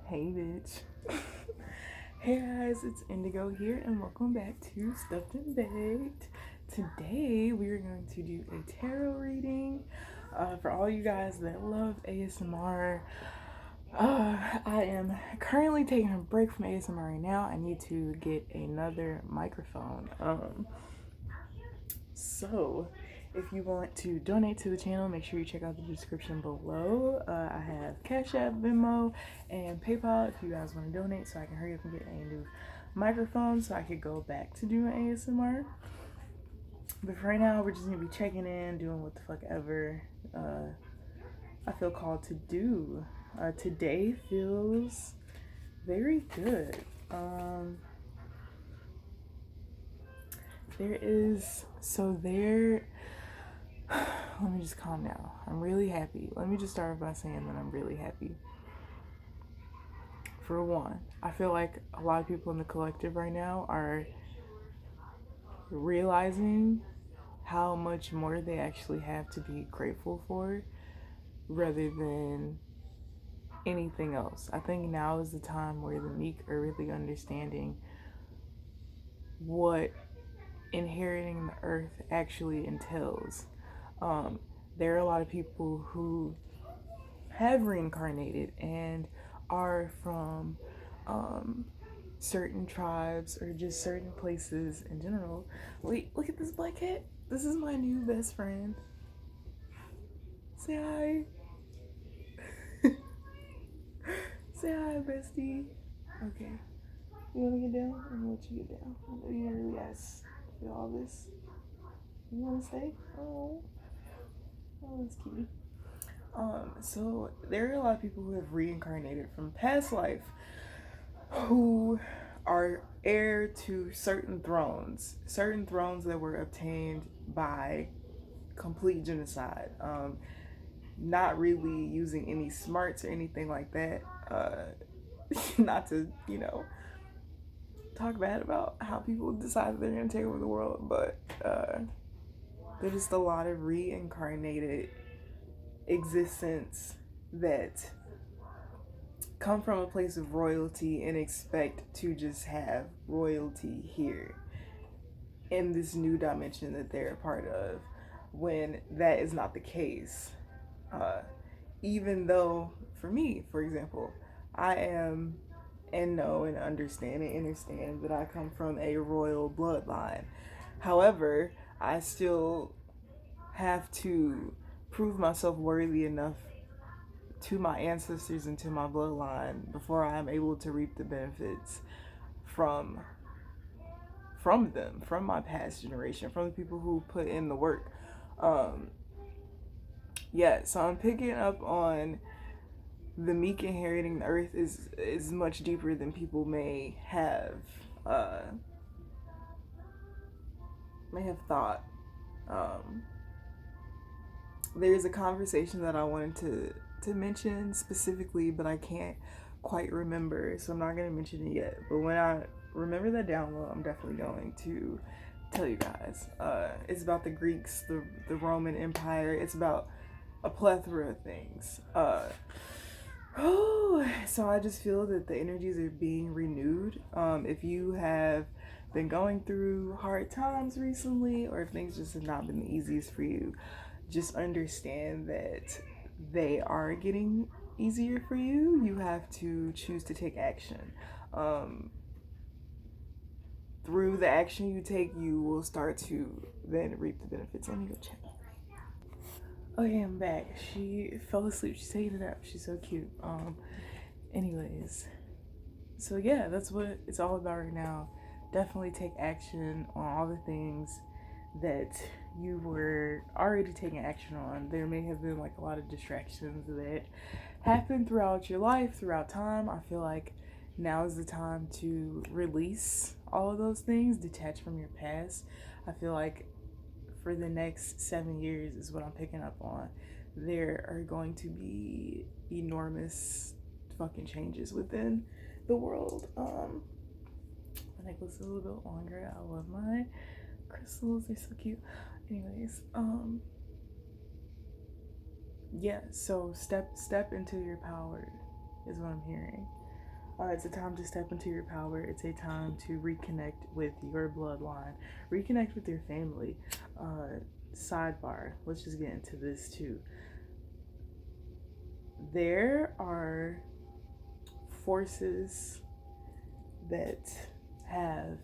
Hey, bitch. Hey guys, it's Indigo here, and welcome back to Stuffed and Baked. Today, we are going to do a tarot reading for all you guys that love ASMR. I am currently taking a break from ASMR right now. I need to get another microphone. So, if you want to donate to the channel, make sure you check out the description below. I have Cash App, Venmo, and PayPal if you guys want to donate so I can hurry up and get a new microphone so I could go back to doing ASMR. But for right now, we're just going to be checking in, doing what the fuck ever I feel called to do. Today feels very good. Let me just calm down. I'm really happy. Let me just start by saying that I'm really happy. For one, I feel like a lot of people in the collective right now are realizing how much more they actually have to be grateful for rather than anything else. I think now is the time where the meek are really understanding what inheriting the earth actually entails. There are a lot of people who have reincarnated and are from certain tribes or just certain places in general. Wait, look at this black cat. This is my new best friend. Say hi. Say hi, bestie. Okay. You wanna get down? I'm gonna let you get down. I know you really asked for all this. You wanna stay? Oh, that's cute. So there are a lot of people who have reincarnated from past life who are heir to certain thrones that were obtained by complete genocide. Not really using any smarts or anything like that. Not to, talk bad about how people decide they're gonna take over the world, but there's just a lot of reincarnated existence that come from a place of royalty and expect to just have royalty here in this new dimension that they're a part of, when that is not the case. Even though, for me, for example, I am and know and understand that I come from a royal bloodline. However, I still have to prove myself worthy enough to my ancestors and to my bloodline before I am able to reap the benefits from them, from my past generation, from the people who put in the work. So I'm picking up on the meek inheriting the earth is much deeper than people uh, may have thought. There's a conversation that I wanted to mention specifically, but I can't quite remember, so I'm not going to mention it yet. But when I remember that down low, I'm definitely going to tell you guys. It's about the Greeks, the Roman Empire. It's about a plethora of things. So I just feel that the energies are being renewed. If you have been going through hard times recently, or if things just have not been the easiest for you, just understand that they are getting easier for you. You have to choose to take action. Through the action you take, you will start to then reap the benefits. Let me go check. Okay, I'm back. She fell asleep. She's taking it up. She's so cute. Anyways, so yeah, that's what it's all about right now. Definitely take action on all the things that you were already taking action on. There may have been like a lot of distractions that happened throughout your life, throughout time. I feel like now is the time to release all of those things, detach from your past. I feel like for the next 7 years is what I'm picking up on. There are going to be enormous fucking changes within the world. My necklace is a little bit longer. I love my crystals, they're so cute. Anyways, yeah, so step into your power is what I'm hearing. It's a time to step into your power. It's a time to reconnect with your bloodline, reconnect with your family. Sidebar, let's just get into this too. There are forces that have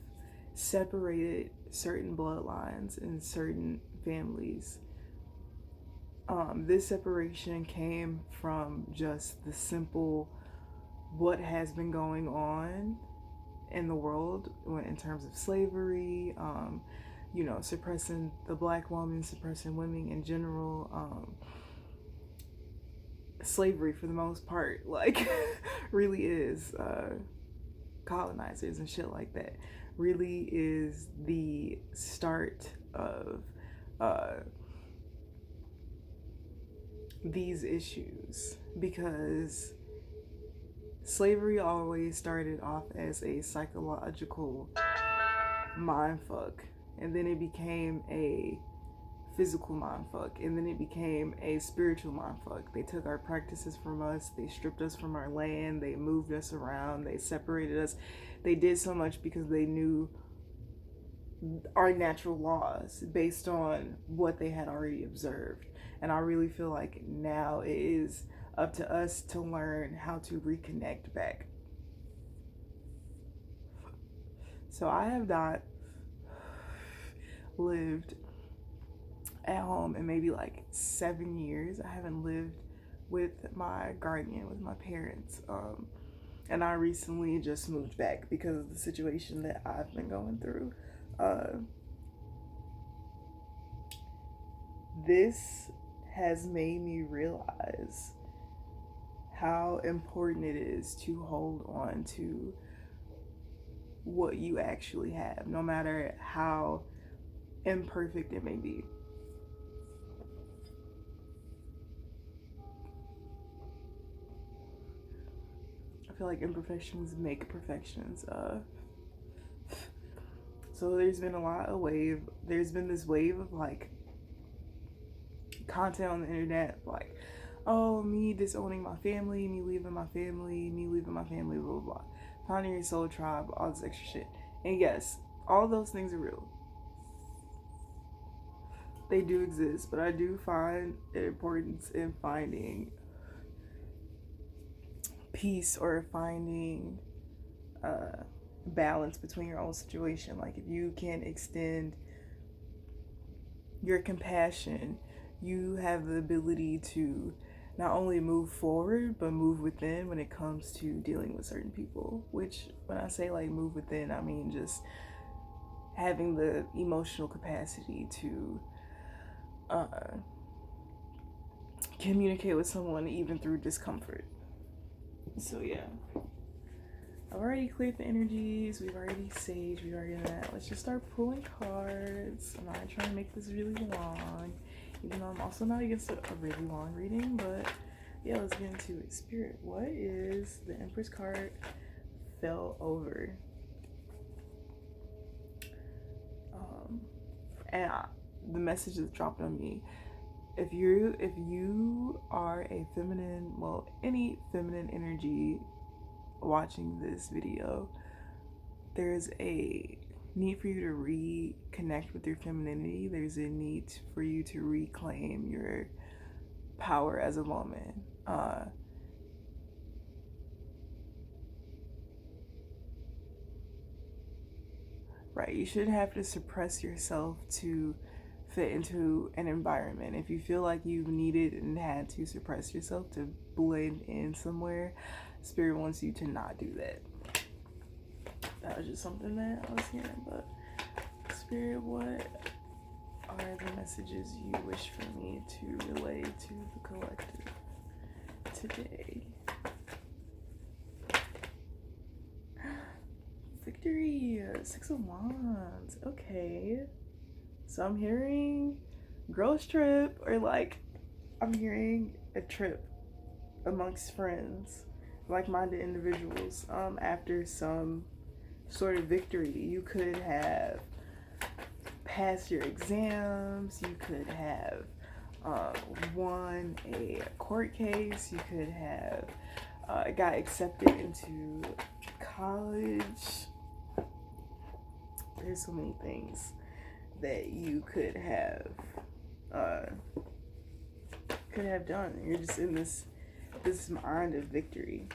separated certain bloodlines and certain families. This separation came from just the simple what has been going on in the world in terms of slavery, suppressing the black woman, suppressing women in general, slavery for the most part, like really is colonizers and shit like that, really is the start of these issues, because slavery always started off as a psychological mindfuck, and then it became a physical mindfuck, and then it became a spiritual mindfuck. They took our practices from us, they stripped us from our land, they moved us around, they separated us. They did so much because they knew our natural laws based on what they had already observed. And I really feel like now it is up to us to learn how to reconnect back. So I have not lived at home in maybe like 7 years. I haven't lived with my guardian, with my parents. And I recently just moved back because of the situation that I've been going through. This has made me realize how important it is to hold on to what you actually have, no matter how imperfect it may be. I feel like imperfections make perfections. So there's been there's been this wave of like content on the internet, like, oh, me disowning my family, me leaving my family, blah, blah, blah. Finding your soul tribe, all this extra shit. And yes, all those things are real. They do exist, but I do find importance in finding peace or finding balance between your own situation. Like, if you can extend your compassion, you have the ability to not only move forward but move within when it comes to dealing with certain people. Which, when I say like move within, I mean just having the emotional capacity to communicate with someone even through discomfort. So yeah, I've already cleared the energies, we've already saged, we've already done that. Let's just start pulling cards. I'm not trying to make this really long, even though I'm also not against a really long reading, but yeah, let's get into it. Spirit, what is the Empress card? Fell over. And the message is dropped on me. If you are a feminine, well, any feminine energy watching this video, there's a need for you to reconnect with your femininity. There's a need for you to reclaim your power as a woman. Right, you shouldn't have to suppress yourself to fit into an environment. If you feel like you've needed and had to suppress yourself to blend in somewhere, Spirit wants you to not do that. That was just something that I was hearing. But Spirit, what are the messages you wish for me to relay to the collective today? Victory, 6 of Wands. Okay, so I'm hearing girls trip, or like I'm hearing a trip amongst friends, like-minded individuals, after some sort of victory. You could have passed your exams, you could have won a court case, you could have got accepted into college. There's so many things that you uh, could have done. You're just in this mind of victory.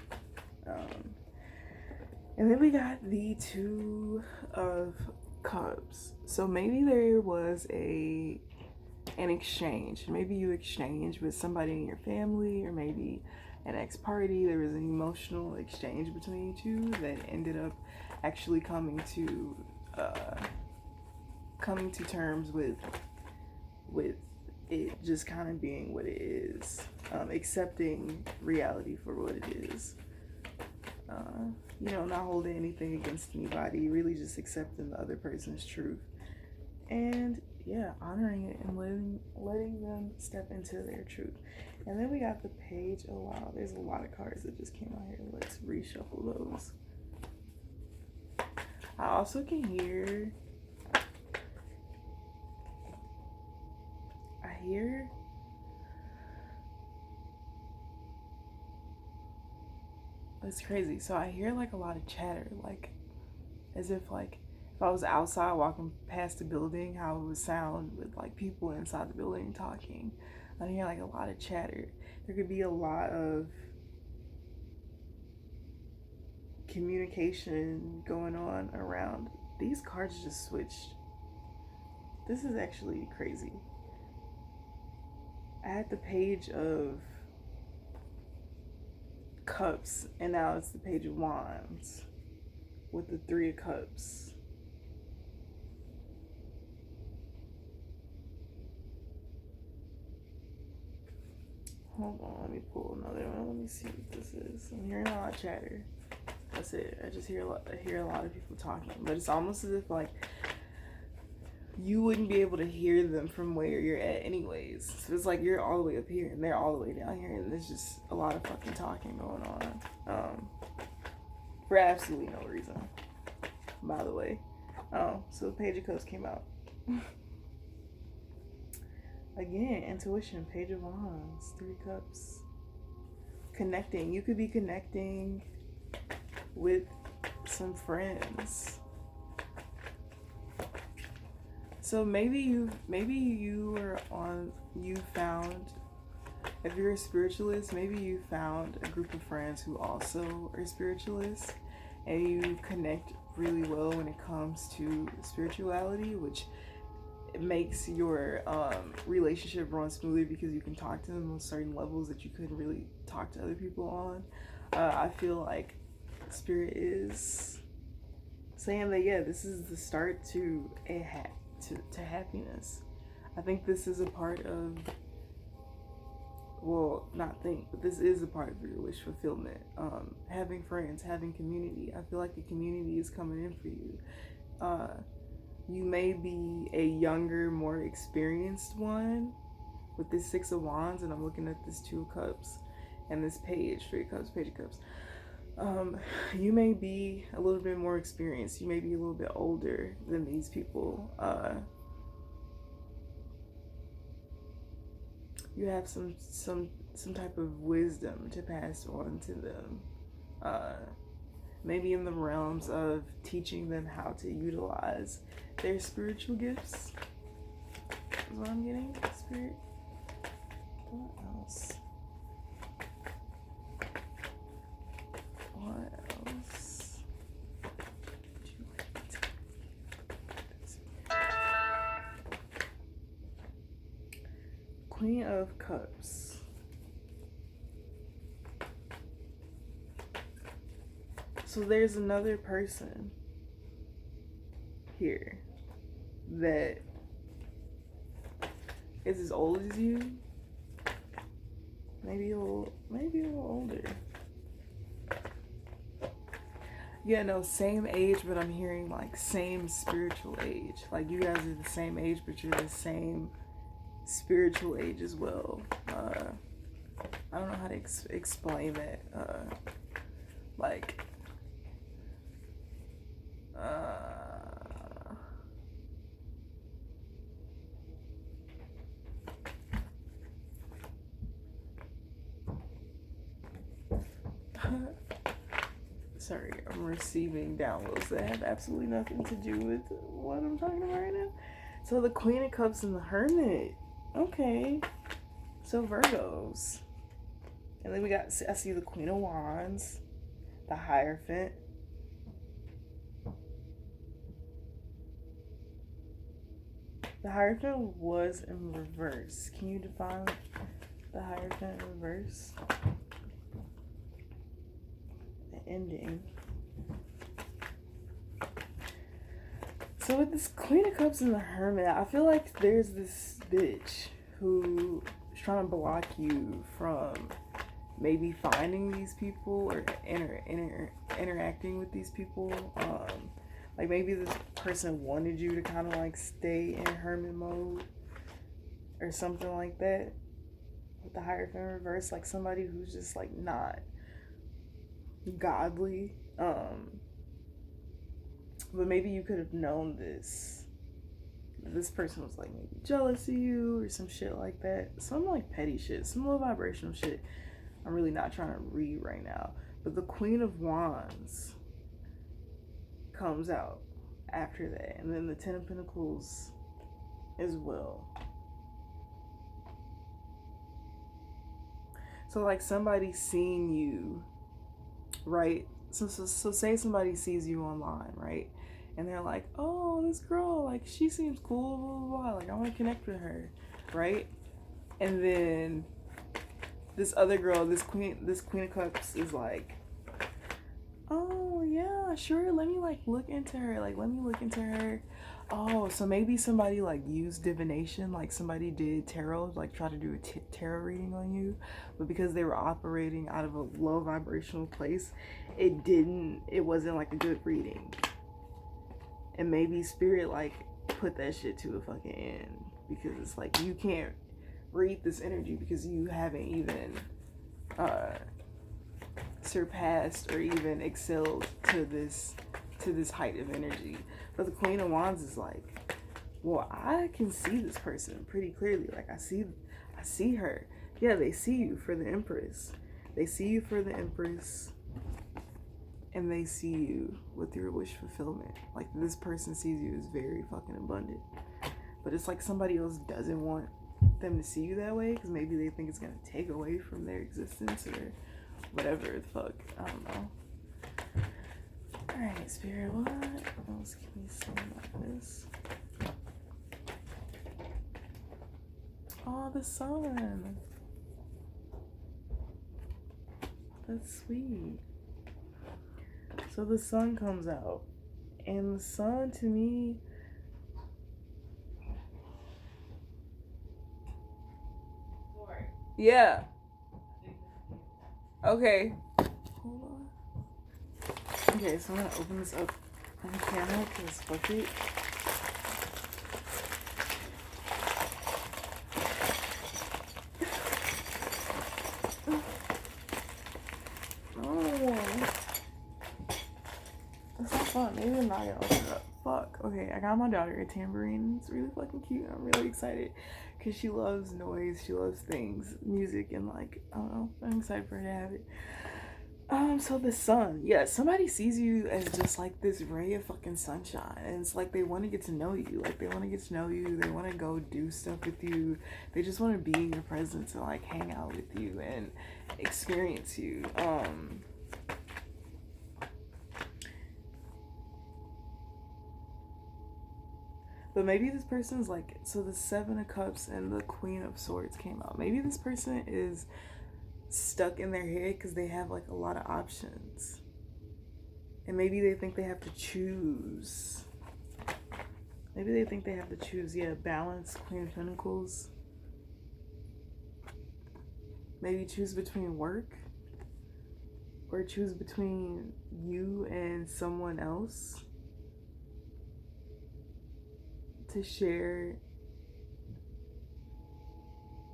And then we got the Two of Cups. So maybe there was an exchange. Maybe you exchanged with somebody in your family, or maybe an ex-party. There was an emotional exchange between you two that ended up actually coming to terms with it just kind of being what it is, accepting reality for what it is. Not holding anything against anybody, really just accepting the other person's truth, and honoring it and letting them step into their truth. And then we got the Page. Oh wow, there's a lot of cards that just came out here. Let's reshuffle those. I also can hear. It's crazy. So I hear like a lot of chatter, like as if like if I was outside walking past the building, how it would sound with like people inside the building talking. I hear like a lot of chatter. There could be a lot of communication going on around. These cards just switched. This is actually crazy. I had the Page of Cups, and now it's the Page of Wands with the Three of Cups. Hold on, let me pull another one. Let me see what this is. I'm hearing a lot of chatter. That's it. I just hear a lot of people talking, but it's almost as if like you wouldn't be able to hear them from where you're at anyways. So it's like you're all the way up here and they're all the way down here, and there's just a lot of fucking talking going on. For absolutely no reason. By the way. Oh, so the Page of Cups came out. Again, intuition, Page of Wands, Three Cups. Connecting. You could be connecting with some friends. So maybe you found, if you're a spiritualist, maybe you found a group of friends who also are spiritualists, and you connect really well when it comes to spirituality, which makes your relationship run smoothly because you can talk to them on certain levels that you couldn't really talk to other people on. I feel like Spirit is saying that this is the start to to happiness. I think this is a part of, but this is a part of your wish fulfillment. Having friends, having community. I feel like the community is coming in for you. You may be a younger, more experienced one with this Six of Wands, and I'm looking at this Two of Cups and this Page, Three of Cups, Page of Cups. You may be a little bit more experienced. You may be a little bit older than these people. You have some type of wisdom to pass on to them. Maybe in the realms of teaching them how to utilize their spiritual gifts. Is what I'm getting. Spirit. What else? What else? Queen of Cups. So there's another person here that is as old as you, maybe a little older. Yeah, no, same age, but I'm hearing like same spiritual age. Like you guys are the same age, but you're the same spiritual age as well. I don't know how to explain that. Sorry, I'm receiving downloads that have absolutely nothing to do with what I'm talking about right now. So the Queen of Cups and the Hermit. Okay. So Virgos. And then I see the Queen of Wands, the Hierophant. The Hierophant was in reverse. Can you define the Hierophant in reverse? The ending. So with this Queen of Cups and the Hermit, I feel like there's this bitch who is trying to block you from maybe finding these people or interacting with these people. Like maybe this person wanted you to kind of like stay in hermit mode or something like that. With the Hierophant reverse, like somebody who's just like not godly. But maybe you could have known this. This person was like maybe jealous of you or some shit like that. Some like petty shit, some low vibrational shit. I'm really not trying to read right now. But the Queen of Wands comes out after that. And then the Ten of Pentacles as well. So like somebody seeing you, right? So say somebody sees you online, right? And they're like, oh, this girl, like she seems cool, blah, blah, blah. Like I want to connect with her, right? And then this other girl, this Queen of Cups is like, oh yeah, sure, let me like look into her. Oh, so maybe somebody like used divination, like somebody did tarot, like try to do a tarot reading on you, but because they were operating out of a low vibrational place, it wasn't like a good reading. And maybe spirit like put that shit to a fucking end, because it's like you can't read this energy because you haven't even surpassed or even excelled to this height of energy. But the Queen of Wands is like, well, I can see this person pretty clearly. Like I see her. Yeah, they see you for the Empress. They see you for the Empress. And they see you with your wish fulfillment. Like this person sees you as very fucking abundant. But it's like somebody else doesn't want them to see you that way because maybe they think it's gonna take away from their existence or whatever the fuck. I don't know. Alright, Spirit, what else can we say about this? Oh, the sun. That's sweet. So the sun comes out. And the sun to me, yeah. Okay. Hold on. Okay, so I'm gonna open this up on camera because fuck it. Oh. That's not fun. Maybe I'm not gonna open it up. Fuck. Okay, I got my daughter a tambourine. It's really fucking cute. I'm really excited because she loves noise. She loves things, music, and like, I don't know. I'm excited for her to have it. So the sun, yeah, somebody sees you as just like this ray of fucking sunshine, and it's like they want to get to know you, like they want to get to know you, they want to go do stuff with you, they just want to be in your presence and like hang out with you and experience you. But maybe this person's like, so the Seven of Cups and the Queen of Swords came out. Maybe this person is stuck in their head because they have like a lot of options, and maybe they think they have to choose. Yeah, balance, Queen of Pentacles. Maybe choose between work or choose between you and someone else to share.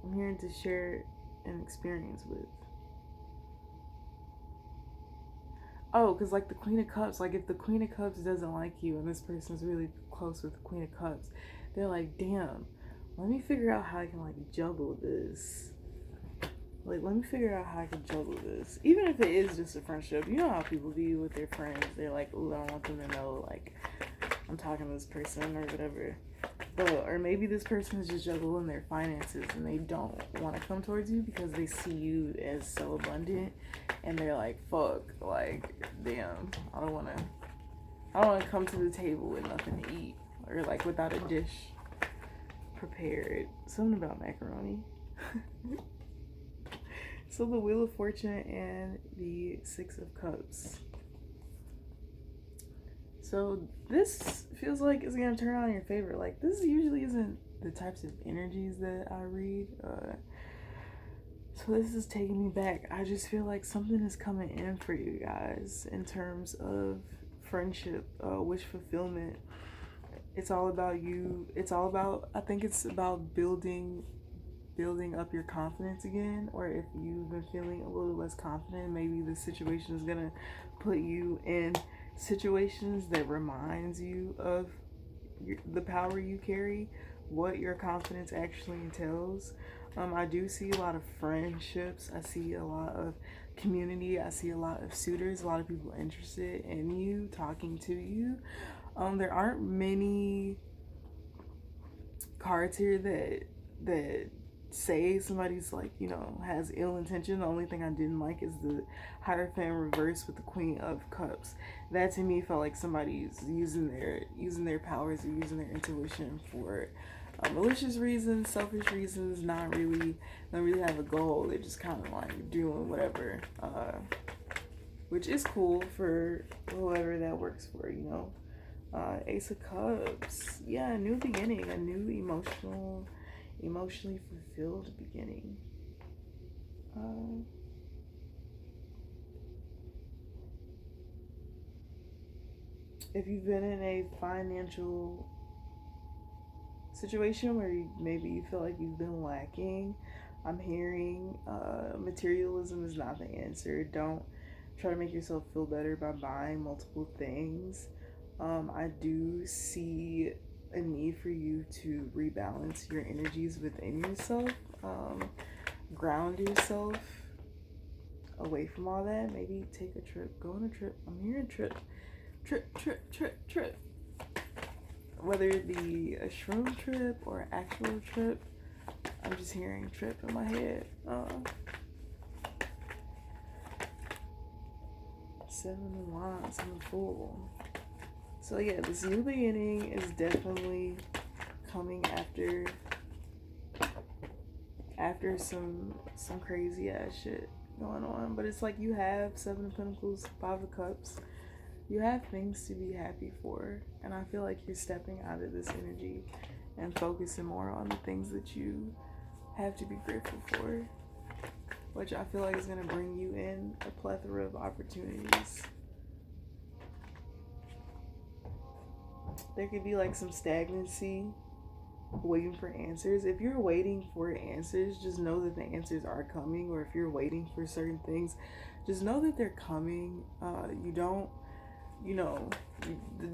I'm hearing to share an experience with. Oh, because like the Queen of Cups, like if the Queen of Cups doesn't like you and this person's really close with the Queen of Cups, they're like, damn, let me figure out how I can like juggle this Like, let me figure out how I can juggle this. Even if it is just a friendship, you know how people be with their friends. They're like, ooh, I don't want them to know, like, I'm talking to this person or whatever. But, or maybe this person is just juggling their finances and they don't want to come towards you because they see you as so abundant and they're like, fuck, like, damn, I don't want to come to the table with nothing to eat or like without a dish prepared. Something about macaroni. So the Wheel of Fortune and the Six of Cups. So this feels like it's gonna turn out in your favor. Like, this usually isn't the types of energies that I read. So this is taking me back. I just feel like something is coming in for you guys in terms of friendship, wish fulfillment. It's all about you. I think it's about building up your confidence again, or if you've been feeling a little less confident, maybe the situation is gonna put you in situations that reminds you of the power you carry, what your confidence actually entails. I do see a lot of friendships. I see a lot of community. I see a lot of suitors, a lot of people interested in you, talking to you. There aren't many cards here that say somebody's like, you know, has ill intention. The only thing I didn't like is the Hierophant reverse with the Queen of Cups. That to me felt like somebody's using their powers or using their intuition for malicious reasons, selfish reasons, don't really have a goal. They're just kind of like doing whatever, which is cool for whoever that works for, you know. Ace of Cups. Yeah, a new beginning, a new emotionally fulfilled beginning. If you've been in a financial situation where maybe you feel like you've been lacking, I'm hearing materialism is not the answer. Don't try to make yourself feel better by buying multiple things. I do see a need for you to rebalance your energies within yourself, ground yourself away from all that. Maybe take a trip, go on a trip. I'm hearing trip. Whether it be a shroom trip or an actual trip, I'm just hearing trip in my head. Seven of Wands and the Fool. So yeah, this new beginning is definitely coming after some crazy ass shit going on. But it's like you have Seven of Pentacles, Five of Cups. You have things to be happy for. And I feel like you're stepping out of this energy and focusing more on the things that you have to be grateful for, which I feel like is going to bring you in a plethora of opportunities. There could be like some stagnancy, waiting for answers. If you're waiting for answers, just know that the answers are coming. Or if you're waiting for certain things, just know that they're coming.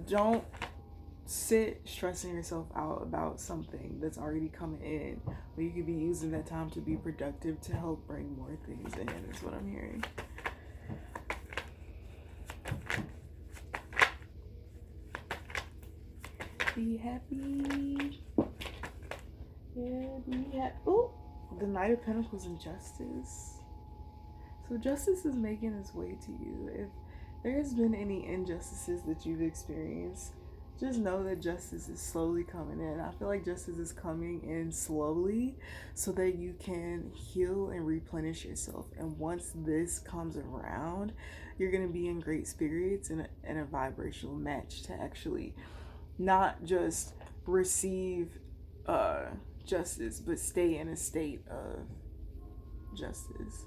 Don't sit stressing yourself out about something that's already coming in, but you could be using that time to be productive to help bring more things in, is what I'm hearing. Be happy. Yeah, be happy. Oh, the Knight of Pentacles and Justice. So justice is making its way to you. If there has been any injustices that you've experienced, just know that justice is slowly coming in. I feel like justice is coming in slowly so that you can heal and replenish yourself. And once this comes around, you're going to be in great spirits and a vibrational match to actually not just receive justice, but stay in a state of justice.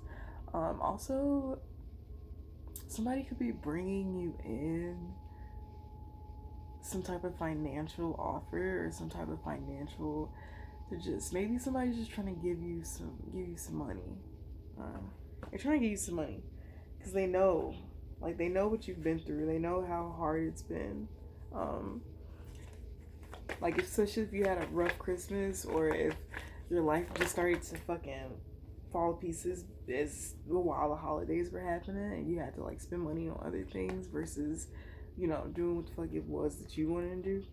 Also, somebody could be bringing you in some type of financial offer or some type of financial to just, maybe somebody's just trying to give you some money. They're trying to give you some money because they know what you've been through. They know how hard it's been. Like, especially if you had a rough Christmas, or if your life just started to fucking fall to pieces as while the holidays were happening, and you had to like spend money on other things versus, you know, doing what the fuck it was that you wanted to do.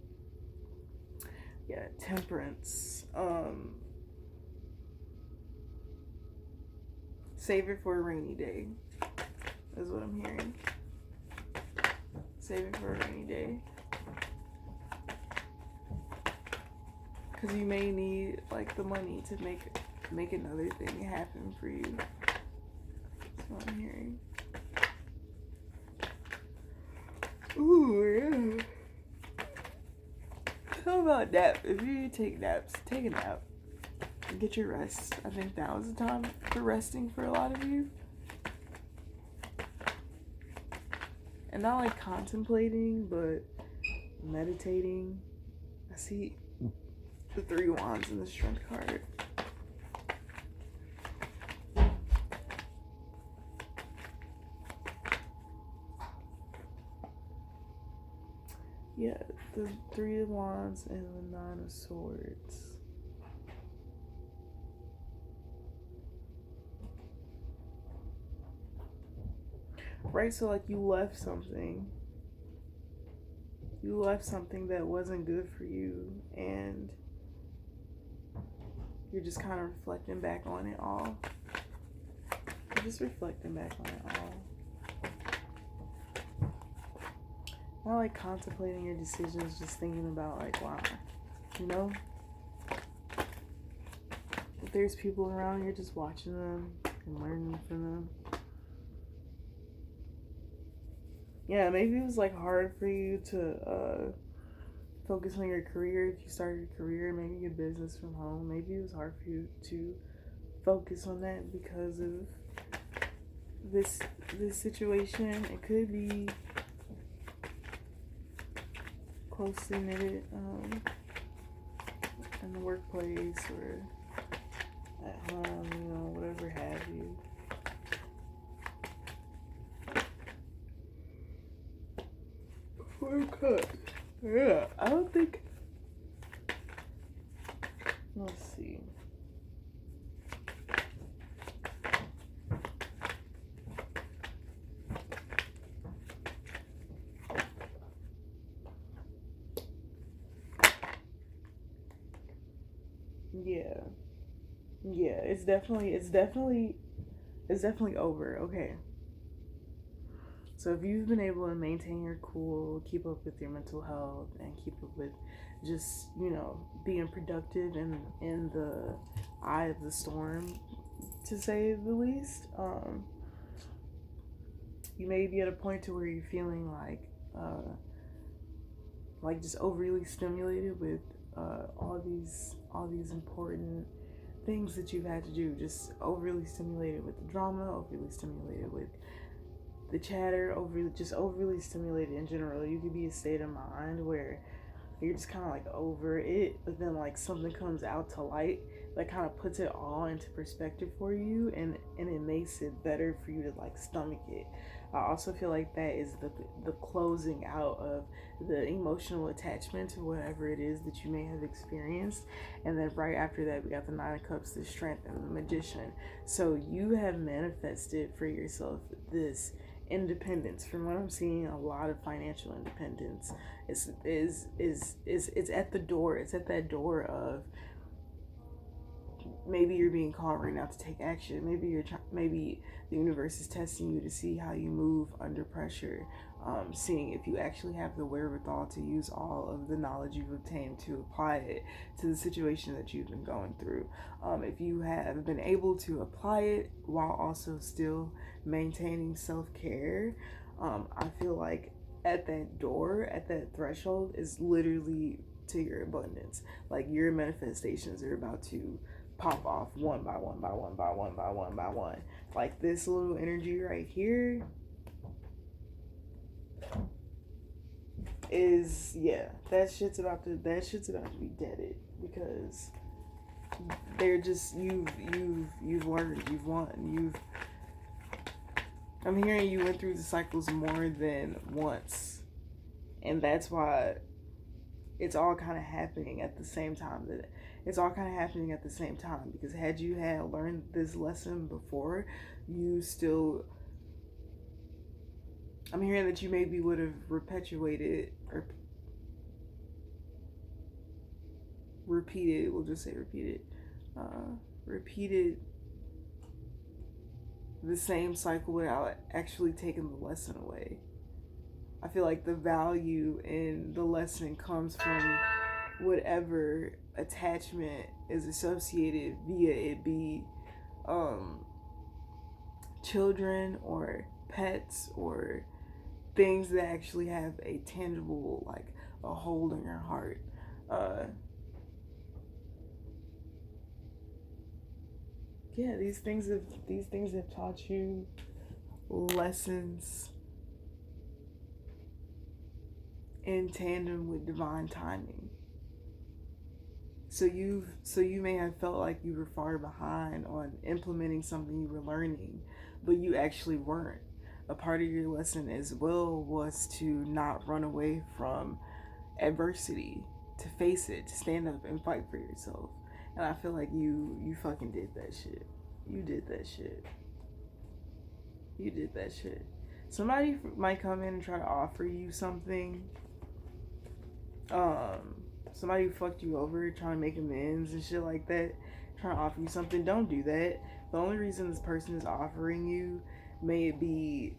Yeah, temperance. Save it for a rainy day, is what I'm hearing. Save it for a rainy day. Because you may need like the money to make another thing happen for you. That's what I'm hearing. Ooh, yeah. How about nap? If you take naps, take a nap. Get your rest. I think that was the time for resting for a lot of you. And not like contemplating, but meditating. I see the 3 wands in the strength card. Yeah, the 3 of wands and the 9 of swords. Right, so like you left something. You left something that wasn't good for you, and you're just kind of reflecting back on it all. You're just reflecting back on it all. Not like contemplating your decisions, just thinking about like, wow, you know? If there's people around, you're just watching them and learning from them. Yeah, maybe it was like hard for you to focus on your career if you started a career, maybe your business from home. Maybe it was hard for you to focus on that because of this situation. It could be closely knitted in the workplace or at home, you know, whatever have you. Okay. Yeah, I don't think. Let's see. Yeah, it's definitely over. Okay. So if you've been able to maintain your cool, keep up with your mental health, and keep up with just, you know, being productive in the eye of the storm, to say the least, you may be at a point to where you're feeling like just overly stimulated with all these important things that you've had to do. Just overly stimulated with the drama, overly stimulated with the chatter, overly stimulated in general. You could be a state of mind where you're just kind of like over it, but then like something comes out to light that kind of puts it all into perspective for you, and it makes it better for you to like stomach it. I also feel like that is the closing out of the emotional attachment to whatever it is that you may have experienced. And then right after that, we got the 9 of Cups, the Strength, and the Magician. So you have manifested for yourself this independence. From what I'm seeing, a lot of financial independence is at the door. It's at that door of maybe you're being called right now to take action. Maybe the universe is testing you to see how you move under pressure, seeing if you actually have the wherewithal to use all of the knowledge you've obtained to apply it to the situation that you've been going through. If you have been able to apply it while also still maintaining self-care, I feel like at that door, at that threshold, is literally to your abundance. Like your manifestations are about to pop off one by one by one by one by one by one. Like this little energy right here is, yeah, that shit's about to be deaded, because they're just you've learned, you've won, I'm hearing you went through the cycles more than once, and that's why it's all kind of happening at the same time, that it's all kind of happening at the same time, because had you had learned this lesson before, you still, I'm hearing that you maybe would have perpetuated or repeated, we'll just say repeated, repeated the same cycle without actually taking the lesson away. I feel like the value in the lesson comes from whatever attachment is associated via it be children or pets or things that actually have a tangible, like a hole in your heart. Yeah, these things have taught you lessons in tandem with divine timing. So you may have felt like you were far behind on implementing something you were learning, but you actually weren't. A part of your lesson as well was to not run away from adversity, to face it, to stand up and fight for yourself. And I feel like you fucking did that shit. You did that shit. You did that shit. Somebody might come in and try to offer you something. Somebody who fucked you over, trying to make amends and shit like that, trying to offer you something. Don't do that. The only reason this person is offering you, may it be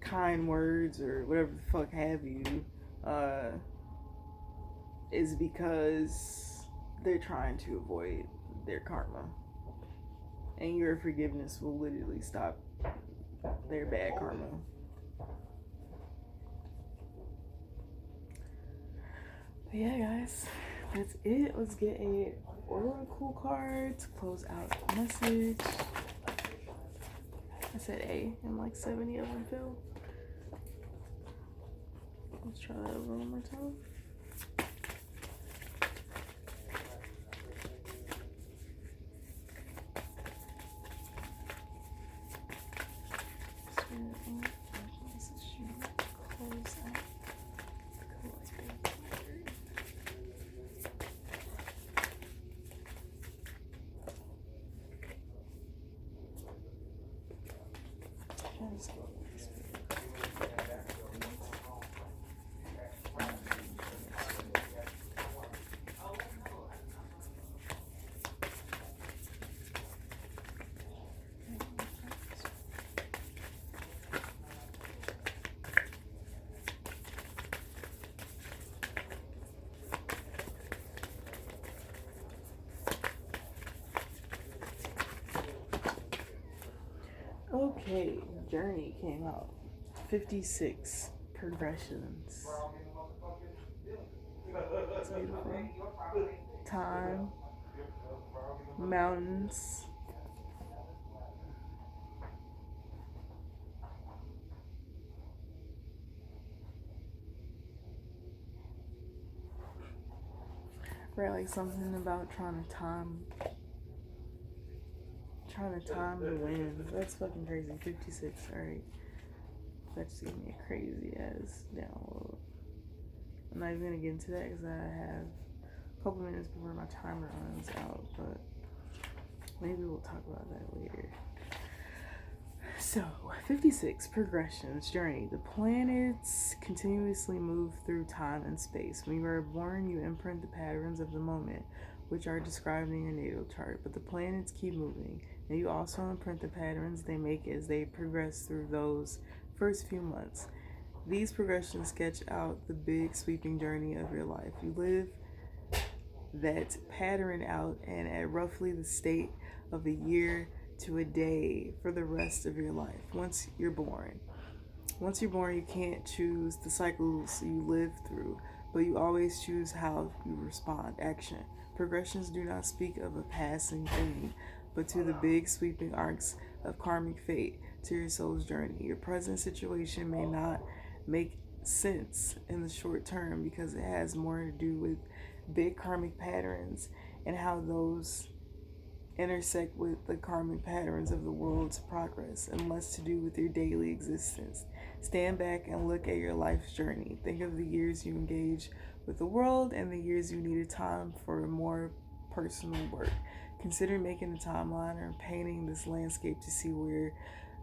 kind words or whatever the fuck have you, is because they're trying to avoid their karma. And your forgiveness will literally stop their bad karma. But yeah, guys, that's it. Let's get a oracle card to close out the message. I said A, and like 70 of them fell. Let's try that over one more time. Okay, Journey came out. 56 progressions. It's beautiful. Time. Mountains. Right, like something about trying to time the wind. That's fucking crazy. 56, alright. That just gave me a crazy ass download. I'm not even gonna get into that because I have a couple minutes before my timer runs out, but maybe we'll talk about that later. So, 56, progressions, journey. The planets continuously move through time and space. When you are born, you imprint the patterns of the moment, which are described in your natal chart, but the planets keep moving, and you also imprint the patterns they make as they progress through those first few months. These progressions sketch out the big sweeping journey of your life. You live that pattern out and at roughly the state of a year to a day for the rest of your life. Once you're born, you can't choose the cycles you live through, but you always choose how you respond. Action. Progressions do not speak of a passing thing, but to the big sweeping arcs of karmic fate, to your soul's journey. Your present situation may not make sense in the short term because it has more to do with big karmic patterns and how those intersect with the karmic patterns of the world's progress, and less to do with your daily existence. Stand back and look at your life's journey. Think of the years you engage with the world and the years you needed time for more personal work. Consider making a timeline or painting this landscape to see where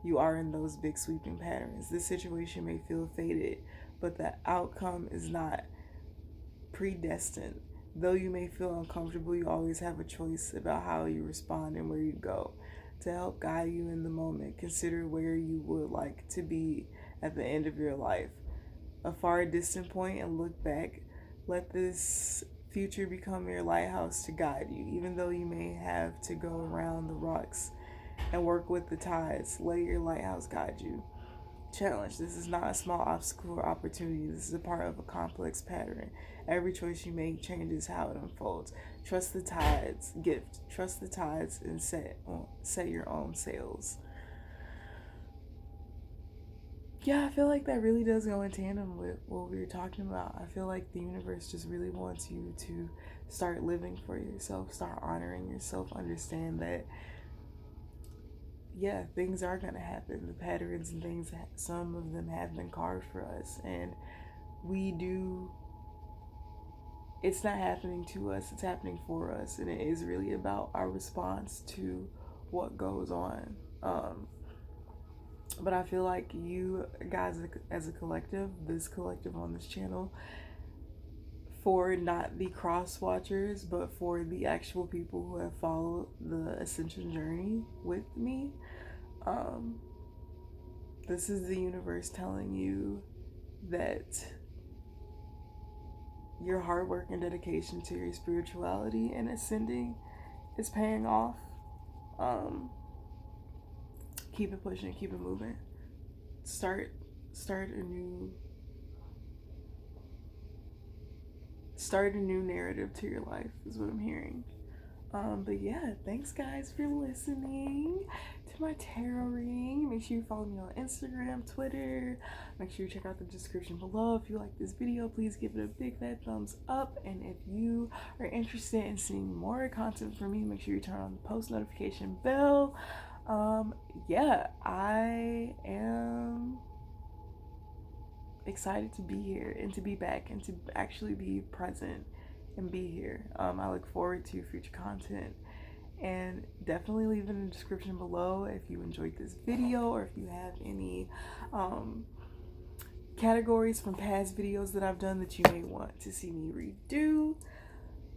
you are in those big sweeping patterns. This situation may feel fated, but the outcome is not predestined. Though you may feel uncomfortable, you always have a choice about how you respond and where you go. To help guide you in the moment, consider where you would like to be at the end of your life, a far distant point, and look back. Let this future become your lighthouse to guide you. Even though you may have to go around the rocks and work with the tides, let your lighthouse guide you. Challenge. This is not a small obstacle or opportunity. This is a part of a complex pattern. Every choice you make changes how it unfolds. Trust the tides. Gift. Trust the tides and set your own sails. Yeah, I feel like that really does go in tandem with what we were talking about. I feel like the universe just really wants you to start living for yourself, start honoring yourself, understand that, yeah, things are going to happen. The patterns and things, some of them have been carved for us. And it's not happening to us, it's happening for us. And it is really about our response to what goes on. But I feel like you guys, as a collective, this collective on this channel, for not the cross watchers, but for the actual people who have followed the ascension journey with me, this is the universe telling you that your hard work and dedication to your spirituality and ascending is paying off. Keep it pushing, keep it moving. Start a new narrative to your life is what I'm hearing. But yeah, thanks guys for listening to my tarot reading. Make sure you follow me on Instagram, Twitter. Make sure you check out the description below. If you like this video, please give it a big fat thumbs up. And if you are interested in seeing more content from me, make sure you turn on the post notification bell. Yeah, I am excited to be here and to be back and to actually be present and be here. I look forward to future content, and definitely leave it in the description below if you enjoyed this video or if you have any categories from past videos that I've done that you may want to see me redo.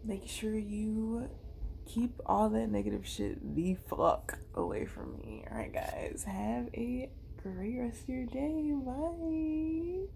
Make sure you keep all that negative shit the fuck away from me. Alright guys, have a great rest of your day. Bye.